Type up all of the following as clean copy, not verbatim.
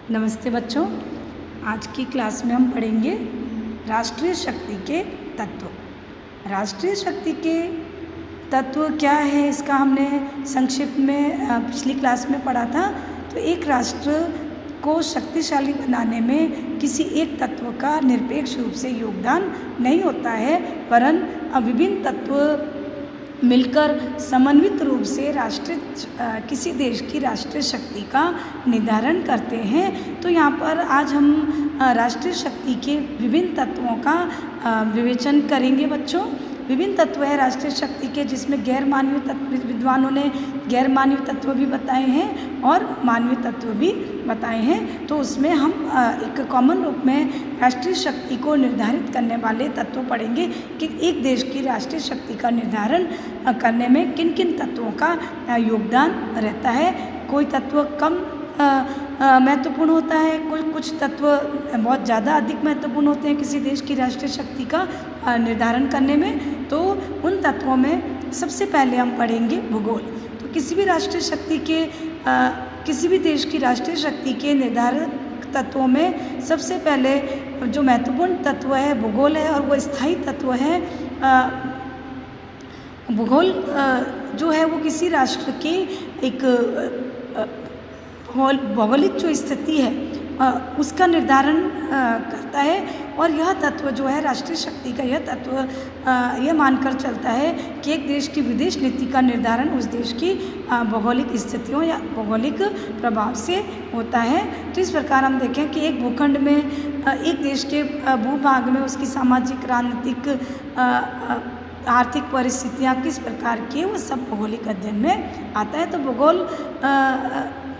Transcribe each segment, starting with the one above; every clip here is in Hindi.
नमस्ते बच्चों, आज की क्लास में हम पढ़ेंगे राष्ट्रीय शक्ति के तत्व। राष्ट्रीय शक्ति के तत्व क्या है, इसका हमने संक्षिप्त में पिछली क्लास में पढ़ा था। तो एक राष्ट्र को शक्तिशाली बनाने में किसी एक तत्व का निरपेक्ष रूप से योगदान नहीं होता है, वरन विभिन्न तत्व मिलकर समन्वित रूप से किसी देश की राष्ट्रीय शक्ति का निर्धारण करते हैं। तो यहाँ पर आज हम राष्ट्रीय शक्ति के विभिन्न तत्वों का विवेचन करेंगे बच्चों। विभिन्न तत्व है राष्ट्रीय शक्ति के, जिसमें गैर मानवीय तत्व, विद्वानों ने गैर मानवीय तत्व भी बताए हैं और मानवीय तत्व भी बताए हैं। तो उसमें हम एक कॉमन रूप में राष्ट्रीय शक्ति को निर्धारित करने वाले तत्व पढ़ेंगे कि एक देश की राष्ट्रीय शक्ति का निर्धारण करने में किन किन तत्वों का योगदान रहता है। कोई तत्व कम महत्वपूर्ण होता है, कुछ तत्व बहुत ज़्यादा अधिक महत्वपूर्ण होते हैं किसी देश की राष्ट्रीय शक्ति का निर्धारण करने में। तो उन तत्वों में सबसे पहले हम पढ़ेंगे भूगोल। तो किसी भी राष्ट्रीय शक्ति के किसी भी देश की राष्ट्रीय शक्ति के निर्धारक तत्वों में सबसे पहले जो महत्वपूर्ण तत्व है भूगोल है, और वो स्थायी तत्व है। भूगोल जो है वो किसी राष्ट्र की एक भौगोलिक जो स्थिति है उसका निर्धारण करता है, और यह तत्व जो है राष्ट्रीय शक्ति का, यह तत्व यह मानकर चलता है कि एक देश की विदेश नीति का निर्धारण उस देश की भौगोलिक स्थितियों या भौगोलिक प्रभाव से होता है। तो इस प्रकार हम देखें कि एक भूखंड में एक देश के भूभाग में उसकी सामाजिक, राजनीतिक, आर्थिक परिस्थितियाँ किस प्रकार की, वो सब भौगोलिक अध्ययन में आता है। तो भूगोल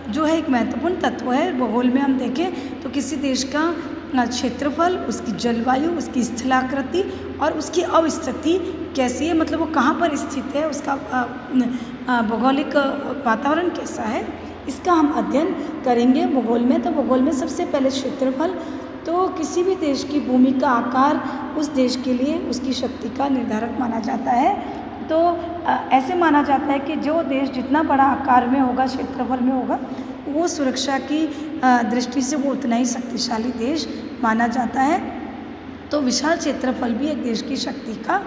जो है एक महत्वपूर्ण तत्व है। भूगोल में हम देखें तो किसी देश का क्षेत्रफल, उसकी जलवायु, उसकी स्थलाकृति और उसकी अवस्थिति कैसी है, मतलब वो कहाँ पर स्थित है, उसका भौगोलिक वातावरण कैसा है, इसका हम अध्ययन करेंगे भूगोल में। तो भूगोल में सबसे पहले क्षेत्रफल। तो किसी भी देश की भूमि का आकार उस देश के लिए उसकी शक्ति का निर्धारक माना जाता है। तो ऐसे माना जाता है कि जो देश जितना बड़ा आकार में होगा, क्षेत्रफल में होगा, वो सुरक्षा की दृष्टि से वो उतना ही शक्तिशाली देश माना जाता है। तो विशाल क्षेत्रफल भी एक देश की शक्ति का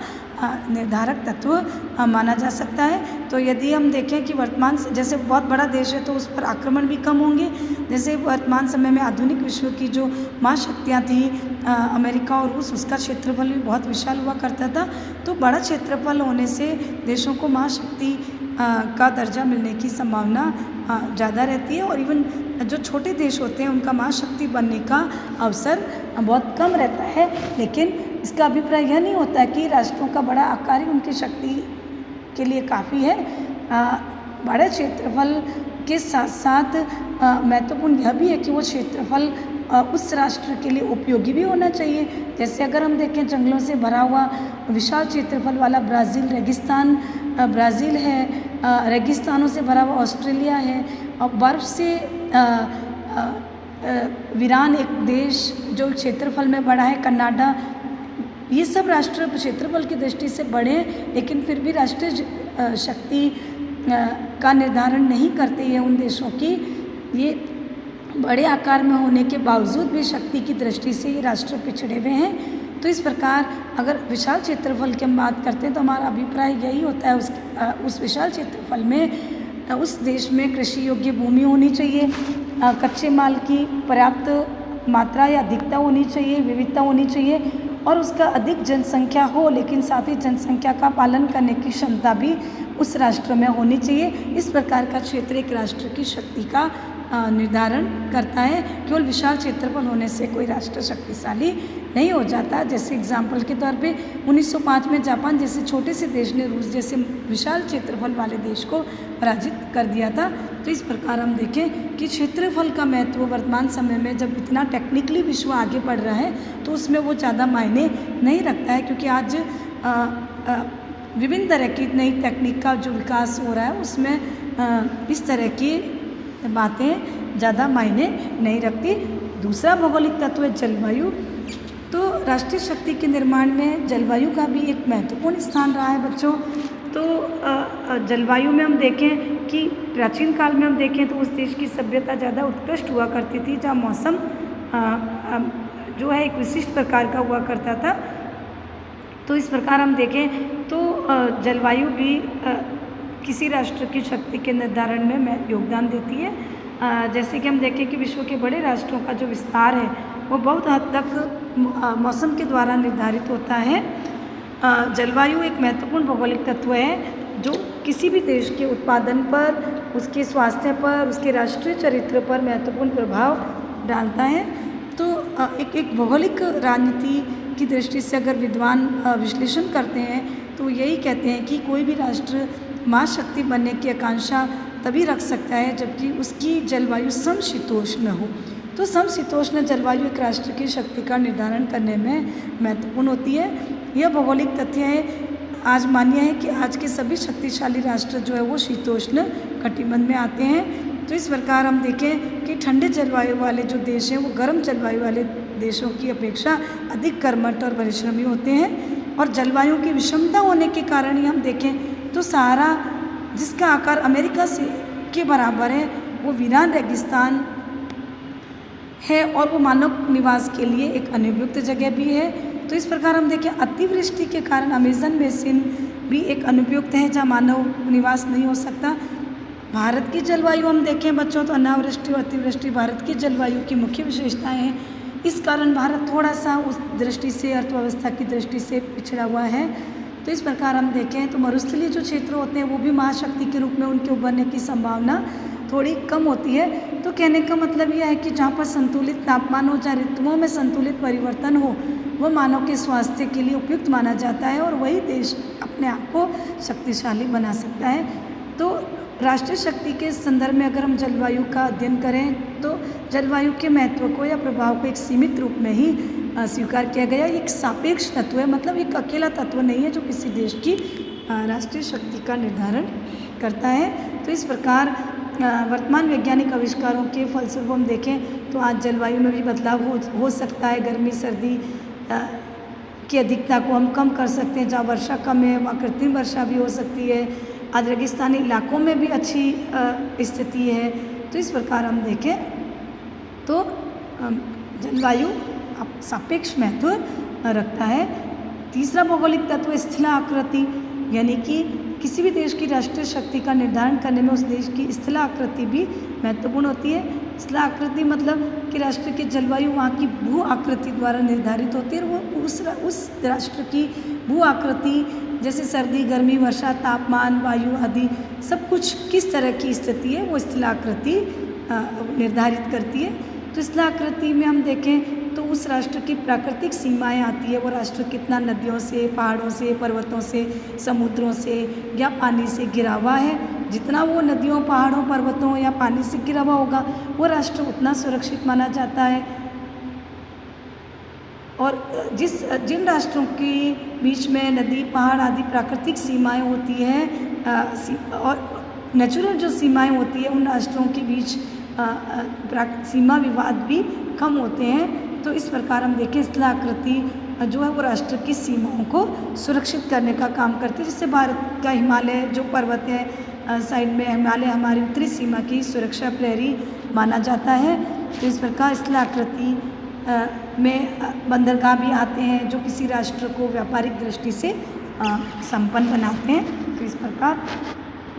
निर्धारक तत्व माना जा सकता है। तो यदि हम देखें कि वर्तमान, जैसे बहुत बड़ा देश है तो उस पर आक्रमण भी कम होंगे। जैसे वर्तमान समय में आधुनिक विश्व की जो महाशक्तियाँ थी, अमेरिका और रूस, उसका क्षेत्रफल भी बहुत विशाल हुआ करता था। तो बड़ा क्षेत्रफल होने से देशों को महाशक्ति का दर्जा मिलने की संभावना ज़्यादा रहती है, और इवन जो छोटे देश होते हैं उनका महाशक्ति बनने का अवसर बहुत कम रहता है। लेकिन इसका अभिप्राय यह नहीं होता कि राष्ट्रों का बड़ा आकार ही उनकी शक्ति के लिए काफ़ी है। बड़े क्षेत्रफल के साथ साथ महत्वपूर्ण यह भी है कि वो क्षेत्रफल उस राष्ट्र के लिए उपयोगी भी होना चाहिए। जैसे अगर हम देखें जंगलों से भरा हुआ विशाल क्षेत्रफल वाला ब्राज़ील है, रेगिस्तानों से भरा हुआ ऑस्ट्रेलिया है, और बर्फ़ से वीरान एक देश जो क्षेत्रफल में बड़ा है कनाडा, ये सब राष्ट्र क्षेत्रफल की दृष्टि से बड़े हैं, लेकिन फिर भी राष्ट्रीय शक्ति का निर्धारण नहीं करते हैं उन देशों की। ये बड़े आकार में होने के बावजूद भी शक्ति की दृष्टि से ये राष्ट्र पिछड़े हुए हैं। तो इस प्रकार अगर विशाल क्षेत्रफल की हम बात करते हैं तो हमारा अभिप्राय यही होता है उस विशाल क्षेत्रफल में उस देश में कृषि योग्य भूमि होनी चाहिए, कच्चे माल की पर्याप्त मात्रा या अधिकता होनी चाहिए, विविधता होनी चाहिए, और उसका अधिक जनसंख्या हो, लेकिन साथ ही जनसंख्या का पालन करने की क्षमता भी उस राष्ट्र में होनी चाहिए। इस प्रकार का क्षेत्र एक राष्ट्र की शक्ति का निर्धारण करता है। केवल विशाल क्षेत्रफल होने से कोई राष्ट्र शक्तिशाली नहीं हो जाता। जैसे एग्जाम्पल के तौर पे 1905 में जापान जैसे छोटे से देश ने रूस जैसे विशाल क्षेत्रफल वाले देश को पराजित कर दिया था। तो इस प्रकार हम देखें कि क्षेत्रफल का महत्व वर्तमान समय में जब इतना टेक्निकली विश्व आगे बढ़ रहा है तो उसमें वो ज़्यादा मायने नहीं रखता है, क्योंकि आज विभिन्न तरह की नई तकनीक का जो विकास हो रहा है उसमें इस तरह की बातें ज़्यादा मायने नहीं रखती। दूसरा भौगोलिक तत्व है जलवायु। तो राष्ट्रीय शक्ति के निर्माण में जलवायु का भी एक महत्वपूर्ण स्थान रहा है बच्चों। तो जलवायु में हम देखें कि प्राचीन काल में हम देखें तो उस देश की सभ्यता ज़्यादा उत्कृष्ट हुआ करती थी, जहाँ मौसम जो है एक विशिष्ट प्रकार का हुआ करता था। तो इस प्रकार हम देखें तो जलवायु भी किसी राष्ट्र की शक्ति के निर्धारण में योगदान देती है। जैसे कि हम देखें कि विश्व के बड़े राष्ट्रों का जो विस्तार है वो बहुत हद तक मौसम के द्वारा निर्धारित होता है। जलवायु एक महत्वपूर्ण भौगोलिक तत्व है जो किसी भी देश के उत्पादन पर, उसके स्वास्थ्य पर, उसके राष्ट्रीय चरित्र पर महत्वपूर्ण प्रभाव डालता है। तो एक भौगोलिक राजनीति की दृष्टि से अगर विद्वान विश्लेषण करते हैं तो यही कहते हैं कि कोई भी राष्ट्र महाशक्ति बनने की आकांक्षा तभी रख सकता है जबकि उसकी जलवायु समशीतोष्ण हो। तो समशीतोष्ण जलवायु एक राष्ट्र की शक्ति का निर्धारण करने में महत्वपूर्ण होती है। यह भौगोलिक तथ्य है। आज मान्य है कि आज के सभी शक्तिशाली राष्ट्र जो है वो शीतोष्ण कटिबंध में आते हैं। तो इस प्रकार हम देखें कि ठंडे जलवायु वाले जो देश हैं वो गर्म जलवायु वाले देशों की अपेक्षा अधिक कर्मठ और परिश्रमी होते हैं। और जलवायु की विषमता होने के कारण ही हम देखें तो सहारा, जिसका आकार अमेरिका से के बराबर है, वो वीरान रेगिस्तान है और वो मानव निवास के लिए एक अनुपयुक्त जगह भी है। तो इस प्रकार हम देखें अतिवृष्टि के कारण अमेज़न बेसिन भी एक अनुपयुक्त है जहाँ मानव निवास नहीं हो सकता। भारत की जलवायु हम देखें बच्चों तो अनावृष्टि और अतिवृष्टि भारत की जलवायु की मुख्य विशेषताएं हैं। इस कारण भारत थोड़ा सा उस दृष्टि से, अर्थव्यवस्था की दृष्टि से पिछड़ा हुआ है। तो इस प्रकार हम देखें तो मरुस्थलीय जो क्षेत्र होते हैं वो भी महाशक्ति के रूप में उनके उभरने की संभावना थोड़ी कम होती है। तो कहने का मतलब यह है कि जहाँ पर संतुलित तापमान हो, जहाँ ऋतुओं में संतुलित परिवर्तन हो, वो मानव के स्वास्थ्य के लिए उपयुक्त माना जाता है और वही देश अपने आप को शक्तिशाली बना सकता है। तो राष्ट्रीय शक्ति के संदर्भ में अगर हम जलवायु का अध्ययन करें तो जलवायु के महत्व को या प्रभाव को एक सीमित रूप में ही स्वीकार किया गया। एक सापेक्ष तत्व है, मतलब एक अकेला तत्व नहीं है जो किसी देश की राष्ट्रीय शक्ति का निर्धारण करता है। तो इस प्रकार वर्तमान वैज्ञानिक आविष्कारों के फलस्वरूप हम देखें तो आज जलवायु में भी बदलाव हो सकता है। गर्मी सर्दी की अधिकता को हम कम कर सकते हैं। जहाँ वर्षा कम है वहाँ कृत्रिम वर्षा भी हो सकती है। आज रेगिस्तानी इलाकों में भी अच्छी स्थिति है। तो इस प्रकार हम देखें तो जलवायु सापेक्ष महत्व रखता है। तीसरा भौगोलिक तत्व स्थल आकृति, यानी कि किसी भी देश की राष्ट्रीय शक्ति का निर्धारण करने में उस देश की स्थल आकृति भी महत्वपूर्ण होती है। स्थल आकृति मतलब कि राष्ट्र की जलवायु वहाँ की भू आकृति द्वारा निर्धारित होती है। और वो उस राष्ट्र की भू आकृति जैसे सर्दी, गर्मी, वर्षा, तापमान, वायु आदि सब कुछ किस तरह की स्थिति है वो स्थल आकृति निर्धारित करती है। तो स्थल आकृति में हम देखें तो उस राष्ट्र की प्राकृतिक सीमाएं आती है। वो राष्ट्र कितना नदियों से, पहाड़ों से, पर्वतों से, समुद्रों से या पानी से घिरा हुआ है। जितना वो नदियों, पहाड़ों, पर्वतों या पानी से घिरा हुआ होगा वो राष्ट्र उतना सुरक्षित माना जाता है। और जिन राष्ट्रों के बीच में नदी, पहाड़ आदि प्राकृतिक सीमाएं होती हैं और नेचुरल जो सीमाएं होती है उन राष्ट्रों के बीच सीमा विवाद भी कम होते हैं। तो इस प्रकार हम देखें स्थल आकृति जो है वो राष्ट्र की सीमाओं को सुरक्षित करने का काम करती है। जिससे भारत का हिमालय जो पर्वत है साइड में, हिमालय हमारी उत्तरी सीमा की सुरक्षा प्रहरी माना जाता है। तो इस प्रकार स्थल आकृति में बंदरगाह भी आते हैं जो किसी राष्ट्र को व्यापारिक दृष्टि से संपन्न बनाते हैं। तो इस प्रकार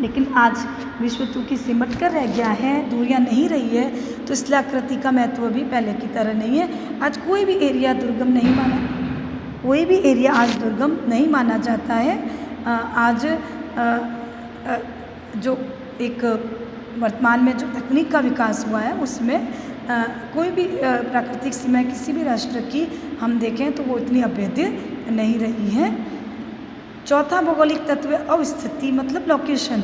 लेकिन आज विश्व चूँकि सिमट कर रह गया है, दूरियां नहीं रही है, तो स्थल आकृति का महत्व भी पहले की तरह नहीं है। आज कोई भी एरिया आज दुर्गम नहीं माना जाता है। आज जो एक वर्तमान में जो तकनीक का विकास हुआ है उसमें कोई भी प्राकृतिक सीमा किसी भी राष्ट्र की हम देखें तो वो इतनी अभेद्य नहीं रही है। चौथा भौगोलिक तत्व अवस्थिति, मतलब लोकेशन।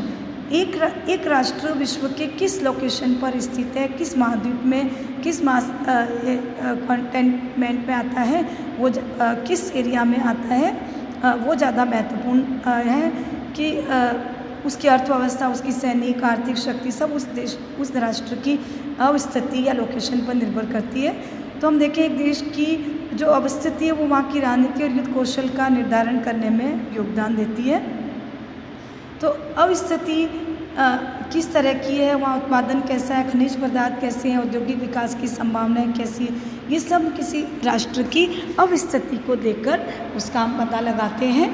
एक राष्ट्र विश्व के किस लोकेशन पर स्थित है, किस महाद्वीप में, किस कॉन्टिनेंट में आता है, वो किस एरिया में आता है, वो ज़्यादा महत्वपूर्ण है कि उसकी अर्थव्यवस्था, उसकी सैनिक, आर्थिक शक्ति सब उस राष्ट्र की अवस्थिति या लोकेशन पर निर्भर करती है। तो हम देखें एक देश की जो अवस्थिति है वो वहाँ की राजनीति और युद्ध कौशल का निर्धारण करने में योगदान देती है। तो अब स्थिति किस तरह की है, वहाँ उत्पादन कैसा है, खनिज पदार्थ कैसे हैं, औद्योगिक विकास की संभावनाएं कैसी, ये सब किसी राष्ट्र की अवस्थिति को देखकर उसका हम पता लगाते हैं।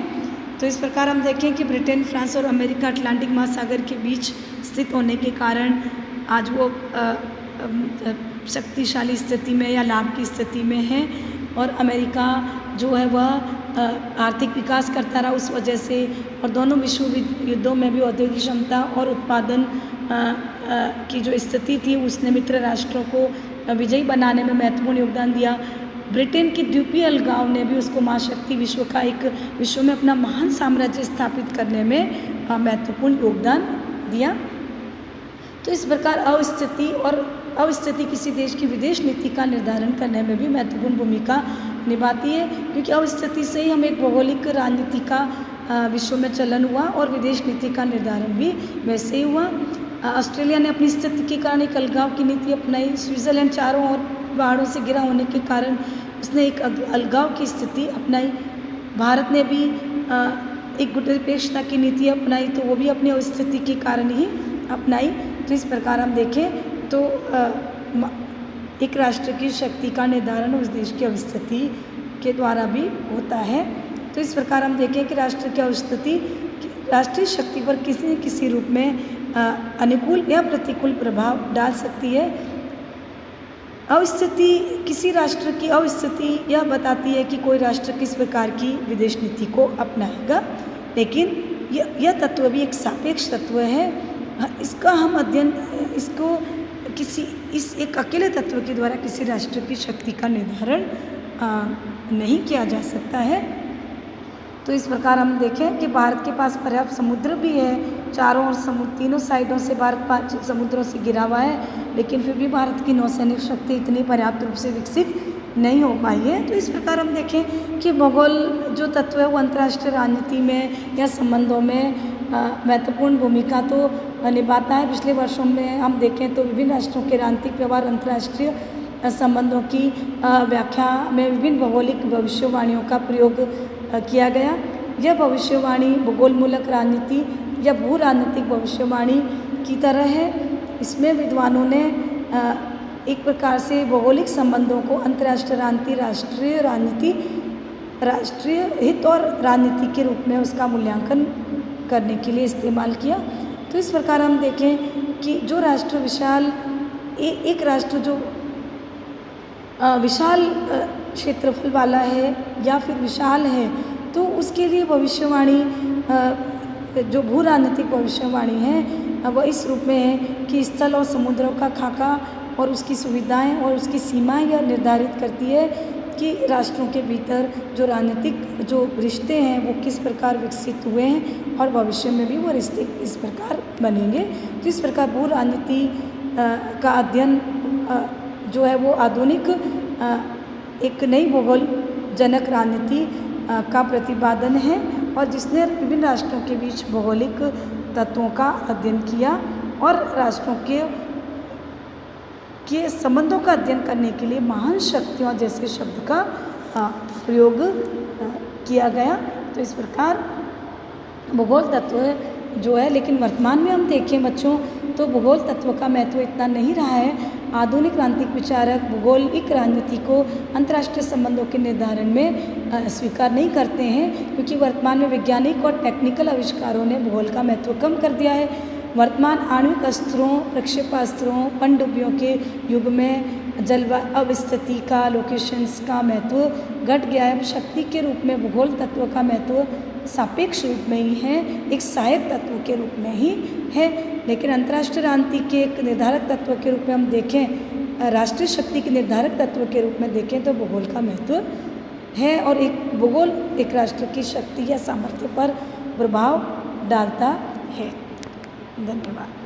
तो इस प्रकार हम देखें कि ब्रिटेन, फ्रांस और अमेरिका अटलांटिक महासागर के बीच स्थित होने के कारण आज वो शक्तिशाली स्थिति में या लाभ की स्थिति में है, और अमेरिका जो है वह आर्थिक विकास करता रहा उस वजह से, और दोनों विश्व युद्धों में भी औद्योगिक क्षमता और उत्पादन की जो स्थिति थी उसने मित्र राष्ट्रों को विजयी बनाने में महत्वपूर्ण योगदान दिया। ब्रिटेन की द्वीपीय अलगाव ने भी उसको महाशक्ति विश्व में अपना महान साम्राज्य स्थापित करने में महत्वपूर्ण योगदान दिया। तो इस प्रकार अवस्थिति किसी देश की विदेश नीति का निर्धारण करने में भी महत्वपूर्ण भूमिका निभाती है, क्योंकि अवस्थिति से ही हमें एक भौगोलिक राजनीति का विश्व में चलन हुआ और विदेश नीति का निर्धारण भी वैसे ही हुआ। ऑस्ट्रेलिया ने अपनी स्थिति के कारण एक अलगाव की नीति अपनाई। स्विट्जरलैंड चारों ओर पहाड़ों से घिरा होने के कारण उसने एक अलगाव की स्थिति अपनाई। भारत ने भी एक गुटनिरपेक्षता की नीति अपनाई, तो वो भी अपनी अवस्थिति के कारण ही अपनाई। तो इस प्रकार हम देखें तो एक राष्ट्र की शक्ति का निर्धारण उस देश की अवस्थिति के द्वारा भी होता है। तो इस प्रकार हम देखें कि राष्ट्र की अवस्थिति राष्ट्रीय शक्ति पर किसी न किसी रूप में अनुकूल या प्रतिकूल प्रभाव डाल सकती है। अवस्थिति किसी राष्ट्र की अवस्थिति यह बताती है कि कोई राष्ट्र किस प्रकार की विदेश नीति को अपनाएगा, लेकिन यह तत्व भी एक सापेक्ष तत्व है। इसका हम अध्ययन इस एक अकेले तत्व के द्वारा किसी राष्ट्र की शक्ति का निर्धारण नहीं किया जा सकता है। तो इस प्रकार हम देखें कि भारत के पास पर्याप्त समुद्र भी है, चारों ओर समुद्र, तीनों साइडों से भारत 5 समुद्रों से घिरा हुआ है, लेकिन फिर भी भारत की नौसैनिक शक्ति इतनी पर्याप्त रूप से विकसित नहीं हो पाई है। तो इस प्रकार हम देखें कि भूगोल जो तत्व है वो अंतर्राष्ट्रीय राजनीति में या संबंधों में महत्वपूर्ण भूमिका तो निभाता है। पिछले वर्षों में हम देखें तो विभिन्न राष्ट्रों के राजनीतिक व्यवहार अंतर्राष्ट्रीय संबंधों की व्याख्या में विभिन्न भौगोलिक भविष्यवाणियों का प्रयोग किया गया। यह भविष्यवाणी भूगोलमूलक राजनीति या भू राजनीतिक भविष्यवाणी की तरह है। इसमें विद्वानों ने एक प्रकार से भौगोलिक संबंधों को अंतर्राष्ट्रीय राजनीति, राष्ट्रीय राजनीति, राष्ट्रीय हित और राजनीति के रूप में उसका मूल्यांकन करने के लिए इस्तेमाल किया। तो इस प्रकार हम देखें कि जो राष्ट्र एक राष्ट्र जो विशाल क्षेत्रफल वाला है या फिर विशाल है, तो उसके लिए भविष्यवाणी जो भू राजनीतिक भविष्यवाणी है वह इस रूप में है कि स्थल और समुद्रों का खाका और उसकी सुविधाएं और उसकी सीमाएं यह निर्धारित करती है कि राष्ट्रों के भीतर जो राजनीतिक जो रिश्ते हैं वो किस प्रकार विकसित हुए हैं और भविष्य में भी वो रिश्ते इस प्रकार बनेंगे। तो इस प्रकार भू राजनीति का अध्ययन जो है वो आधुनिक एक नई भूगोल जनक राजनीति का प्रतिपादन है, और जिसने विभिन्न राष्ट्रों के बीच भौगोलिक तत्वों का अध्ययन किया और राष्ट्रों के संबंधों का अध्ययन करने के लिए महान शक्तियों जैसे शब्द का प्रयोग किया गया। तो इस प्रकार भूगोल तत्व जो है, लेकिन वर्तमान में हम देखें बच्चों तो भूगोल तत्व का महत्व इतना नहीं रहा है। आधुनिक राजनीतिक विचारक भूगोलिक राजनीति को अंतर्राष्ट्रीय संबंधों के निर्धारण में स्वीकार नहीं करते हैं, क्योंकि वर्तमान में वैज्ञानिक और टेक्निकल आविष्कारों ने भूगोल का महत्व कम कर दिया है। वर्तमान आणविक अस्त्रों, प्रक्षेपास्त्रों, पनडुब्बियों के युग में जलवायु अवस्थिति का, लोकेशंस का महत्व घट गया है। शक्ति के रूप में भूगोल तत्व का महत्व सापेक्ष रूप में ही है, एक सहायक तत्व के रूप में ही है। लेकिन अंतर्राष्ट्रीय राजनीति के एक निर्धारक तत्व के रूप में हम देखें, राष्ट्रीय शक्ति के निर्धारक तत्व के रूप में देखें तो भूगोल का महत्व है, और एक भूगोल एक राष्ट्र की शक्ति या सामर्थ्य पर प्रभाव डालता है। धन्यवाद।